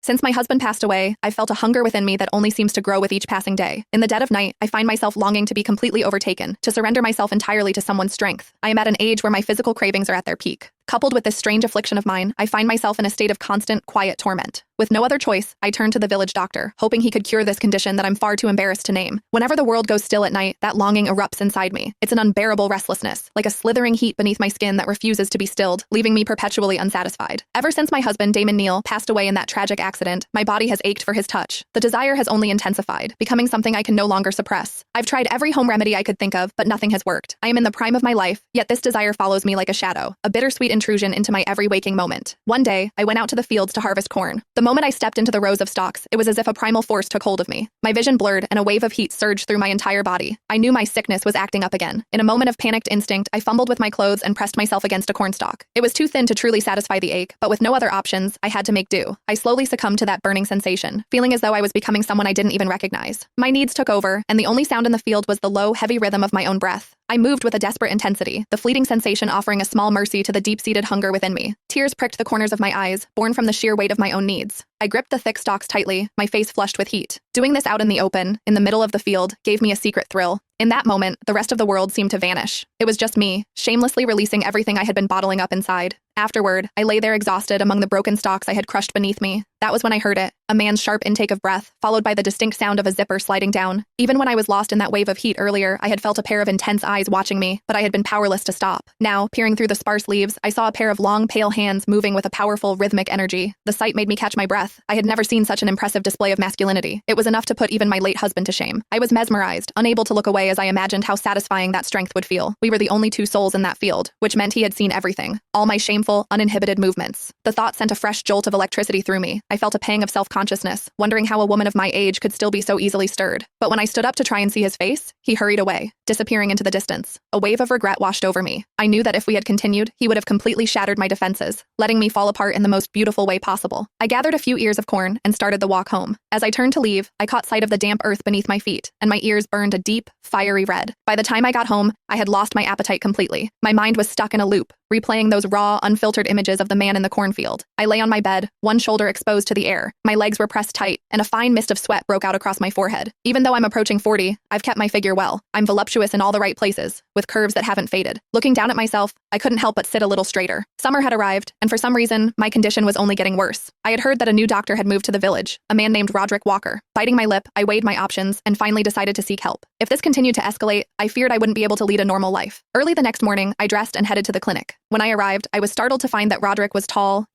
Since my husband passed away, I felt a hunger within me that only seems to grow with each passing day. In the dead of night, I find myself longing to be completely overtaken, to surrender myself entirely to someone's strength. I am at an age where my physical cravings are at their peak. Coupled with this strange affliction of mine, I find myself in a state of constant, quiet torment. With no other choice, I turn to the village doctor, hoping he could cure this condition that I'm far too embarrassed to name. Whenever the world goes still at night, that longing erupts inside me. It's an unbearable restlessness, like a slithering heat beneath my skin that refuses to be stilled, leaving me perpetually unsatisfied. Ever since my husband, Damon Neal, passed away in that tragic accident, my body has ached for his touch. The desire has only intensified, becoming something I can no longer suppress. I've tried every home remedy I could think of, but nothing has worked. I am in the prime of my life, yet this desire follows me like a shadow, a bittersweet intrusion into my every waking moment. One day, I went out to the fields to harvest corn. The moment I stepped into the rows of stalks, it was as if a primal force took hold of me. My vision blurred, and a wave of heat surged through my entire body. I knew my sickness was acting up again. In a moment of panicked instinct, I fumbled with my clothes and pressed myself against a cornstalk. It was too thin to truly satisfy the ache, but with no other options, I had to make do. I slowly succumbed to that burning sensation, feeling as though I was becoming someone I didn't even recognize. My needs took over, and the only sound in the field was the low, heavy rhythm of my own breath. I moved with a desperate intensity, the fleeting sensation offering a small mercy to the deep-seated hunger within me. Tears pricked the corners of my eyes, born from the sheer weight of my own needs. I gripped the thick stalks tightly, my face flushed with heat. Doing this out in the open, in the middle of the field, gave me a secret thrill. In that moment, the rest of the world seemed to vanish. It was just me, shamelessly releasing everything I had been bottling up inside. Afterward, I lay there exhausted among the broken stalks I had crushed beneath me. That was when I heard it, a man's sharp intake of breath, followed by the distinct sound of a zipper sliding down. Even when I was lost in that wave of heat earlier, I had felt a pair of intense eyes watching me, but I had been powerless to stop. Now, peering through the sparse leaves, I saw a pair of long, pale hands moving with a powerful, rhythmic energy. The sight made me catch my breath. I had never seen such an impressive display of masculinity. It was enough to put even my late husband to shame. I was mesmerized, unable to look away as I imagined how satisfying that strength would feel. We were the only two souls in that field, which meant he had seen everything. All my shameful, uninhibited movements. The thought sent a fresh jolt of electricity through me. I felt a pang of self-consciousness, wondering how a woman of my age could still be so easily stirred. But when I stood up to try and see his face, he hurried away, disappearing into the distance. A wave of regret washed over me. I knew that if we had continued, he would have completely shattered my defenses, letting me fall apart in the most beautiful way possible. I gathered a few ears of corn and started the walk home. As I turned to leave, I caught sight of the damp earth beneath my feet, and my ears burned a deep, fiery red. By the time I got home, I had lost my appetite completely. My mind was stuck in a loop, replaying those raw, unfiltered images of the man in the cornfield. I lay on my bed, one shoulder exposed to the air. My legs were pressed tight, and a fine mist of sweat broke out across my forehead. Even though I'm approaching 40, I've kept my figure well. I'm voluptuous in all the right places, with curves that haven't faded. Looking down at myself, I couldn't help but sit a little straighter. Summer had arrived, and for some reason, my condition was only getting worse. I had heard that a new doctor had moved to the village, a man named Roderick Walker. Biting my lip, I weighed my options and finally decided to seek help. If this continued to escalate, I feared I wouldn't be able to lead a normal life. Early the next morning, I dressed and headed to the clinic. When I arrived, I was startled to find that Roderick was tall,